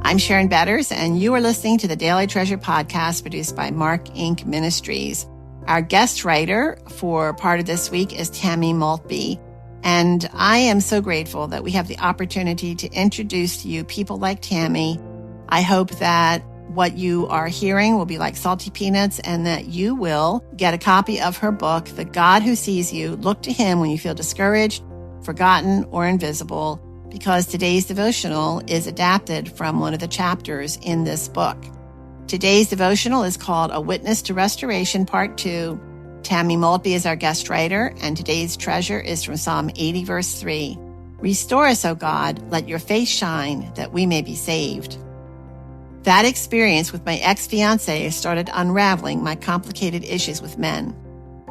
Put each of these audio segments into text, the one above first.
I'm Sharon Betters, and you are listening to the Daily Treasure podcast produced by Mark Inc. Ministries. Our guest writer for part of this week is Tammy Maltby, and I am so grateful that we have the opportunity to introduce to you people like Tammy. I hope that what you are hearing will be like salty peanuts and that you will get a copy of her book, The God Who Sees You. Look to Him when you feel discouraged, forgotten, or invisible, because today's devotional is adapted from one of the chapters in this book. Today's devotional is called A Witness to Restoration, Part 2. Tammy Maltby is our guest writer, and today's treasure is from Psalm 80, verse 3. Restore us, O God, let your face shine, that we may be saved. That experience with my ex-fiancé started unraveling my complicated issues with men.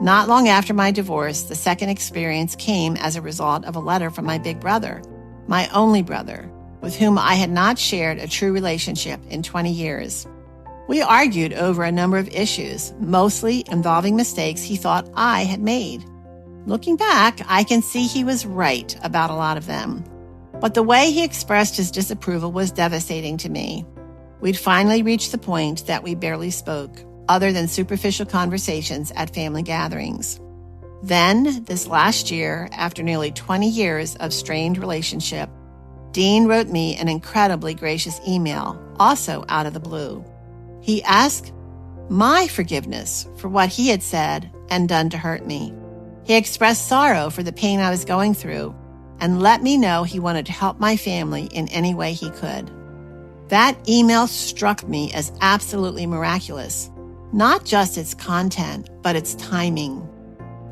Not long after my divorce, the second experience came as a result of a letter from my big brother, my only brother, with whom I had not shared a true relationship in 20 years. We argued over a number of issues, mostly involving mistakes he thought I had made. Looking back, I can see he was right about a lot of them. But the way he expressed his disapproval was devastating to me. We'd finally reached the point that we barely spoke, other than superficial conversations at family gatherings. Then, this last year, after nearly 20 years of strained relationship, Dean wrote me an incredibly gracious email, also out of the blue. He asked my forgiveness for what he had said and done to hurt me. He expressed sorrow for the pain I was going through and let me know he wanted to help my family in any way he could. That email struck me as absolutely miraculous, not just its content, but its timing.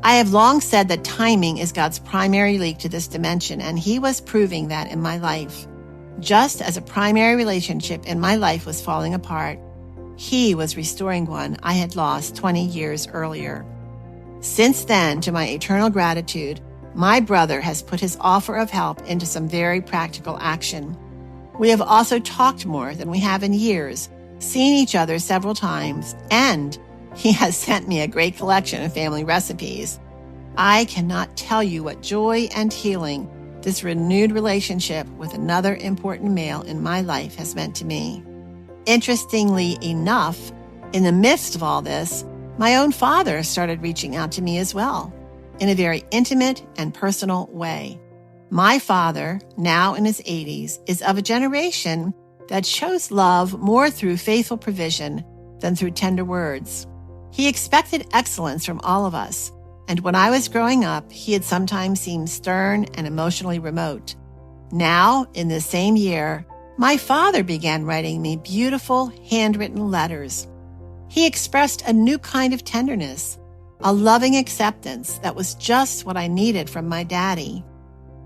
I have long said that timing is God's primary link to this dimension, and He was proving that in my life. Just as a primary relationship in my life was falling apart, He was restoring one I had lost 20 years earlier. Since then, to my eternal gratitude, my brother has put his offer of help into some very practical action. We have also talked more than we have in years, seen each other several times, and he has sent me a great collection of family recipes. I cannot tell you what joy and healing this renewed relationship with another important male in my life has meant to me. Interestingly enough, in the midst of all this, my own father started reaching out to me as well, in a very intimate and personal way. My father, now in his 80s, is of a generation that shows love more through faithful provision than through tender words. He expected excellence from all of us, and when I was growing up, he had sometimes seemed stern and emotionally remote. Now, in this same year, my father began writing me beautiful, handwritten letters. He expressed a new kind of tenderness, a loving acceptance that was just what I needed from my daddy.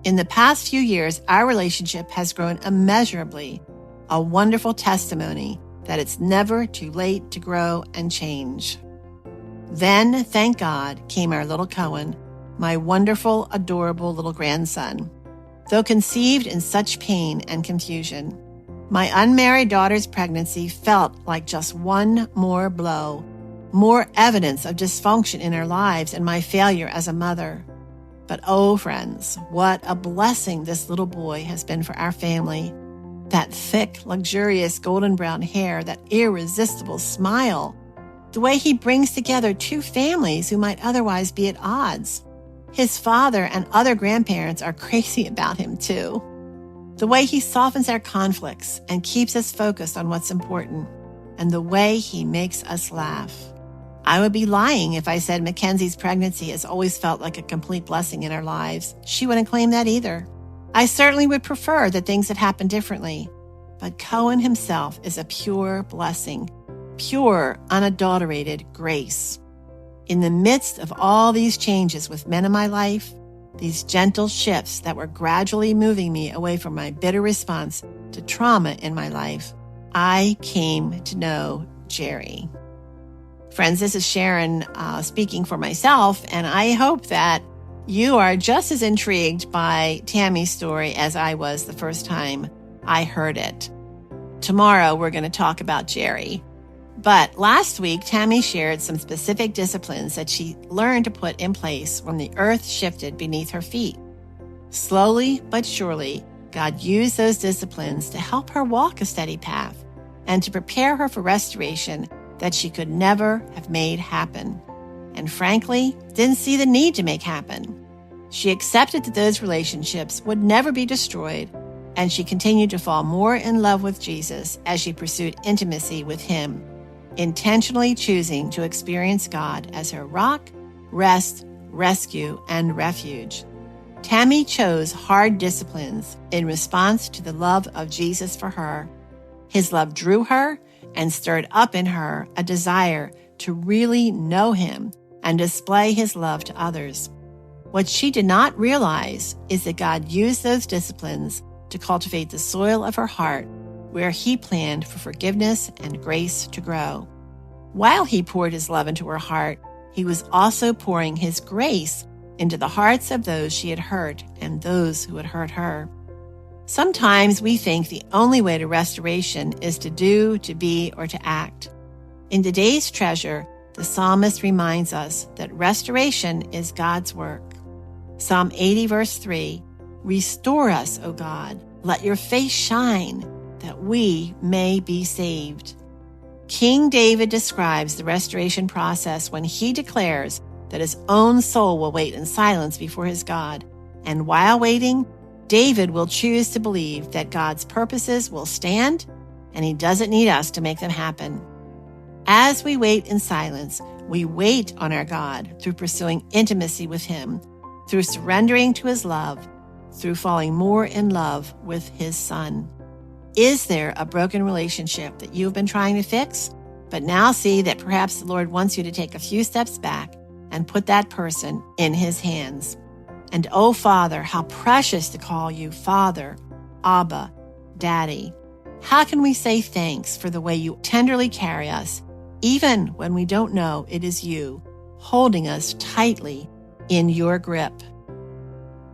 In the past few years, our relationship has grown immeasurably, a wonderful testimony that it's never too late to grow and change. Then, thank God, came our little Cohen, my wonderful, adorable little grandson. Though conceived in such pain and confusion, my unmarried daughter's pregnancy felt like just one more blow, more evidence of dysfunction in our lives and my failure as a mother. But oh, friends, what a blessing this little boy has been for our family. That thick, luxurious golden brown hair, that irresistible smile, the way he brings together two families who might otherwise be at odds. His father and other grandparents are crazy about him too. The way he softens our conflicts and keeps us focused on what's important, and the way he makes us laugh. I would be lying if I said Mackenzie's pregnancy has always felt like a complete blessing in our lives. She wouldn't claim that either. I certainly would prefer that things had happened differently, but Cohen himself is a pure blessing, pure, unadulterated grace. In the midst of all these changes with men in my life, these gentle shifts that were gradually moving me away from my bitter response to trauma in my life, I came to know Jerry. Friends, this is Sharon speaking for myself, and I hope that you are just as intrigued by Tammy's story as I was the first time I heard it. Tomorrow, we're going to talk about Jerry. But last week, Tammy shared some specific disciplines that she learned to put in place when the earth shifted beneath her feet. Slowly but surely, God used those disciplines to help her walk a steady path and to prepare her for restoration that she could never have made happen. And frankly, didn't see the need to make happen. She accepted that those relationships would never be destroyed, and she continued to fall more in love with Jesus as she pursued intimacy with him, intentionally choosing to experience God as her rock, rest, rescue, and refuge. Tammy chose hard disciplines in response to the love of Jesus for her. His love drew her and stirred up in her a desire to really know him and display his love to others. What she did not realize is that God used those disciplines to cultivate the soil of her heart where he planned for forgiveness and grace to grow. While he poured his love into her heart, he was also pouring his grace into the hearts of those she had hurt and those who had hurt her. Sometimes we think the only way to restoration is to do, to be, or to act. In today's treasure, the psalmist reminds us that restoration is God's work. Psalm 80, verse 3, "Restore us, O God, let your face shine, that we may be saved." King David describes the restoration process when he declares that his own soul will wait in silence before his God. And while waiting, David will choose to believe that God's purposes will stand, and he doesn't need us to make them happen. As we wait in silence, we wait on our God through pursuing intimacy with him, through surrendering to his love, through falling more in love with his Son. Is there a broken relationship that you've been trying to fix, but now see that perhaps the Lord wants you to take a few steps back and put that person in his hands? And oh, Father, how precious to call you Father, Abba, Daddy. How can we say thanks for the way you tenderly carry us, even when we don't know it is you, holding us tightly in your grip?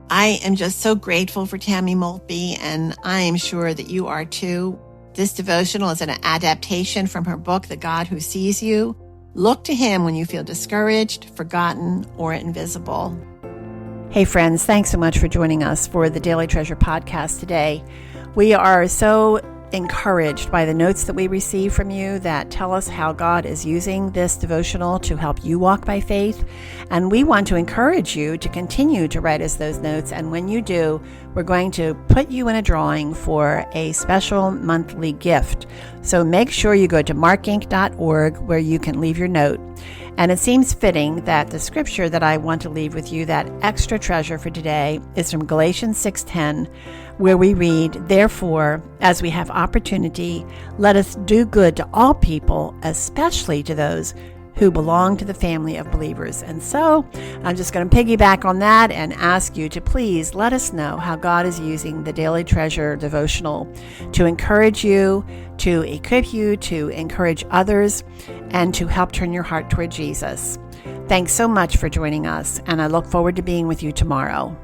I am just so grateful for Tammy Maltby, and I am sure that you are too. This devotional is an adaptation from her book, The God Who Sees You. Look to him when you feel discouraged, forgotten, or invisible. Hey friends, thanks so much for joining us for the Daily Treasure podcast today. We are so encouraged by the notes that we receive from you that tell us how God is using this devotional to help you walk by faith. And we want to encourage you to continue to write us those notes. And when you do, we're going to put you in a drawing for a special monthly gift. So make sure you go to markinc.org where you can leave your note. And it seems fitting that the scripture that I want to leave with you, that extra treasure for today, is from Galatians 6:10, where we read, "Therefore, as we have opportunity, let us do good to all people, especially to those who belong to the family of believers." And so I'm just going to piggyback on that and ask you to please let us know how God is using the Daily Treasure devotional to encourage you, to equip you, to encourage others, and to help turn your heart toward Jesus. Thanks so much for joining us, and I look forward to being with you tomorrow.